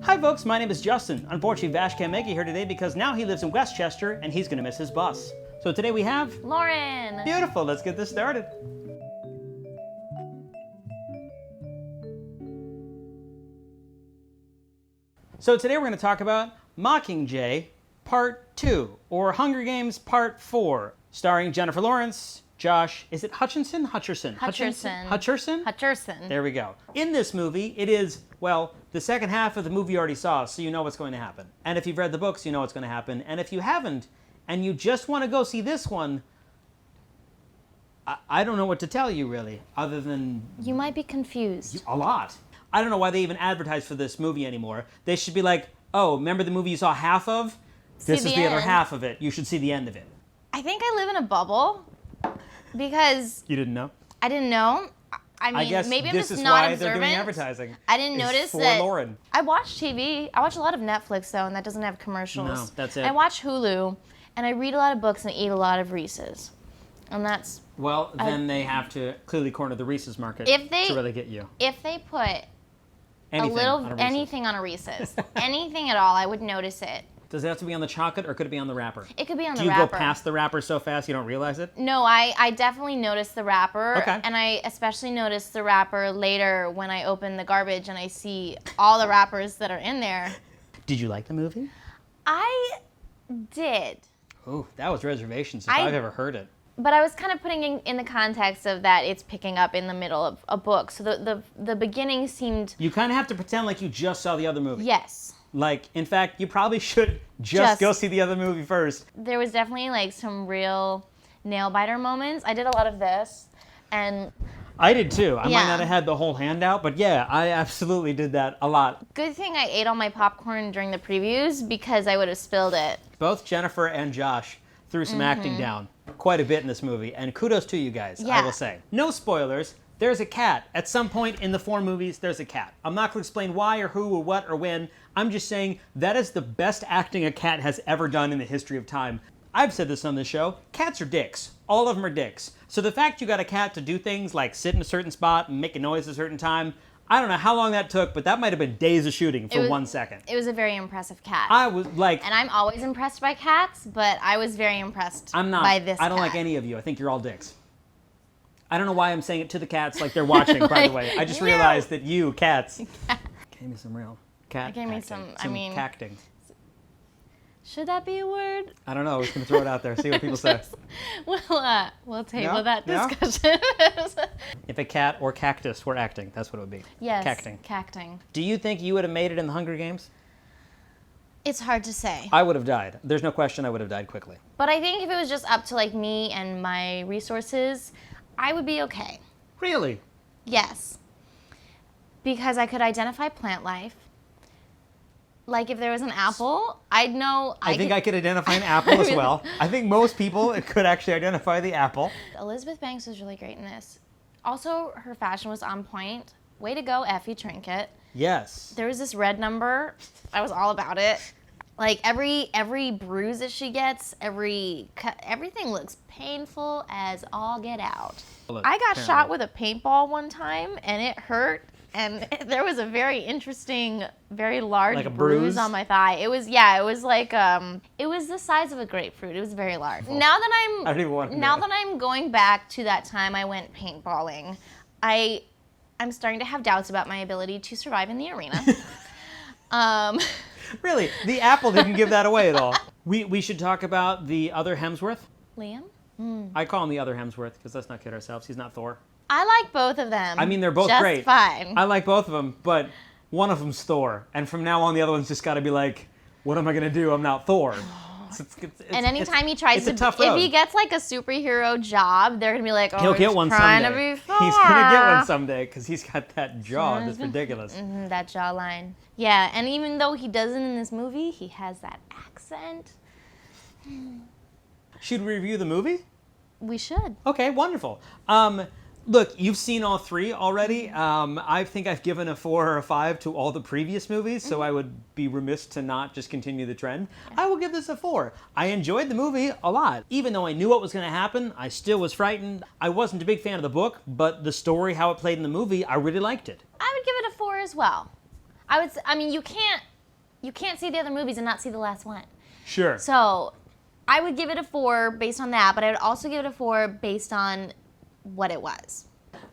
Hi folks, my name is Justin. Unfortunately, Vash can't make it here today because now he lives in Westchester and he's gonna miss his bus. So today we have... Lauren! Beautiful, let's get this started. So today we're gonna talk about Mockingjay Part 2, or Hunger Games Part 4, starring Jennifer Lawrence, Josh, is it Hutcherson? Hutcherson. There we go. In this movie, it is, well, the second half of the movie you already saw, so you know what's going to happen. And if you've read the books, you know what's going to happen. And if you haven't, and you just want to go see this one, I don't know what to tell you, really, other than... You might be confused. A lot. I don't know why they even advertise for this movie anymore. They should be like, oh, remember the movie you saw half of? This is the other half of it. You should see the end of it. I think I live in a bubble because... You didn't know? I didn't know. I mean, I guess maybe I'm this just is not why observant. they're doing advertising. I didn't notice for that. Lauren. I watch TV. I watch a lot of Netflix though, and that doesn't have commercials. No, that's it. I watch Hulu, and I read a lot of books and eat a lot of Reese's, and that's. Well, then they have to clearly corner the Reese's market If they- to really get you. If they put Anything on a Reese's. anything on a Reese's, anything at all, I would notice it. Does it have to be on the chocolate or could it be on the wrapper? It could be on Do the you wrapper. go past the wrapper so fast you don't realize it? No, I definitely noticed the wrapper. Okay. And I especially noticed the wrapper later when I open the garbage and I see all the wrappers that are in there. Did you like the movie? I did. Ooh, that was reservations if I've ever heard it. But I was kind of putting in the context of that it's picking up in the middle of a book. So the beginning seemed... You kind of have to pretend like you just saw the other movie. Yes. Like, in fact, you probably should just go see the other movie first. There was definitely like some real nail-biter moments. I did a lot of this, and... I did too. I might Yeah. not have had the whole handout, but yeah, I absolutely did that a lot. Good thing I ate all my popcorn during the previews because I would have spilled it. Both Jennifer and Josh threw some acting down quite a bit in this movie, and kudos to you guys, I Yeah. will say. No spoilers. There's a cat. At some point in the 4 movies, there's a cat. I'm not going to explain why or who or what or when. I'm just saying that is the best acting a cat has ever done in the history of time. I've said this on this show. Cats are dicks. All of them are dicks. So the fact you got a cat to do things like sit in a certain spot and make a noise at a certain time, I don't know how long that took, but that might have been days of shooting for 1 second. It was a very impressive cat. I was like... And I'm always impressed by cats, but I was very impressed by this I don't cat. like any of you. I think you're all dicks. I don't know why I'm saying it to the cats like they're watching, by the way. I just realized that you, cats, gave me some real cat Gave me acting, some, I mean- cacting. Should that be a word? I don't know. I was going to throw it out there, see what people say. We'll table No? that No? discussion. If a cat or cactus were acting, that's what it would be. Yes, Cacting. cacting. Do you think you would have made it in the Hunger Games? It's hard to say. I would have died. There's no question I would have died quickly. But I think if it was just up to like me and my resources, I would be okay. Really? Yes. Because I could identify plant life. Like if there was an apple, I'd know. I think I could identify an apple as well. I think most people could actually identify the apple. Elizabeth Banks was really great in this. Also, her fashion was on point. Way to go, Effie Trinket. Yes. There was this red number. I was all about it. Like every bruise that she gets, everything looks painful as all get out. Look, I got apparently. shot with a paintball one time, and it hurt. And there was a very interesting, very large Like a bruise? on my thigh. It was like it was the size of a grapefruit. It was very large. Now that I don't even want to know. that I'm going back to that time I went paintballing, I'm starting to have doubts about my ability to survive in the arena. Really, the apple didn't give that away at all. We should talk about the other Hemsworth. Liam? I call him the other Hemsworth because let's not kid ourselves. He's not Thor. I like both of them. I mean, they're both just great. fine. I like both of them, but one of them's Thor. And from now on, the other one's just got to be like, what am I going to do? I'm not Thor. And anytime he tries it's a to, tough if road. he gets like a superhero job, they're gonna be like, oh, He'll get he's one trying someday. to be Thor. He's going to get one someday because he's got that jaw that's ridiculous. That jawline. Yeah, and even though he doesn't in this movie, he has that accent. Should we review the movie? We should. Okay, wonderful. Look, you've seen all 3 already. I think I've given a 4 or a 5 to all the previous movies, so I would be remiss to not just continue the trend. I will give this a 4. I enjoyed the movie a lot. Even though I knew what was going to happen, I still was frightened. I wasn't a big fan of the book, but the story, how it played in the movie, I really liked it. I would give it a 4 as well. I mean, you can't you can't see the other movies and not see the last one. Sure. So I would give it a 4 based on that, but I would also give it a 4 based on what it was.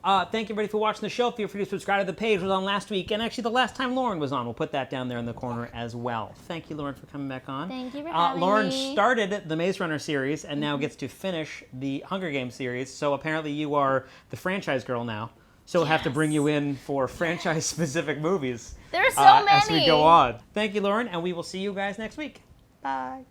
Thank you, everybody, for watching the show. Feel free to subscribe to the page. It was on last week, and actually the last time Lauren was on. We'll put that down there in the corner as well. Thank you, Lauren, for coming back on. Thank you for having Lauren me. started the Maze Runner series and now gets to finish the Hunger Games series, so apparently you are the franchise girl now. So we'll have to bring you in for franchise-specific movies. There are so many. As we go on. Thank you, Lauren, and we will see you guys next week. Bye.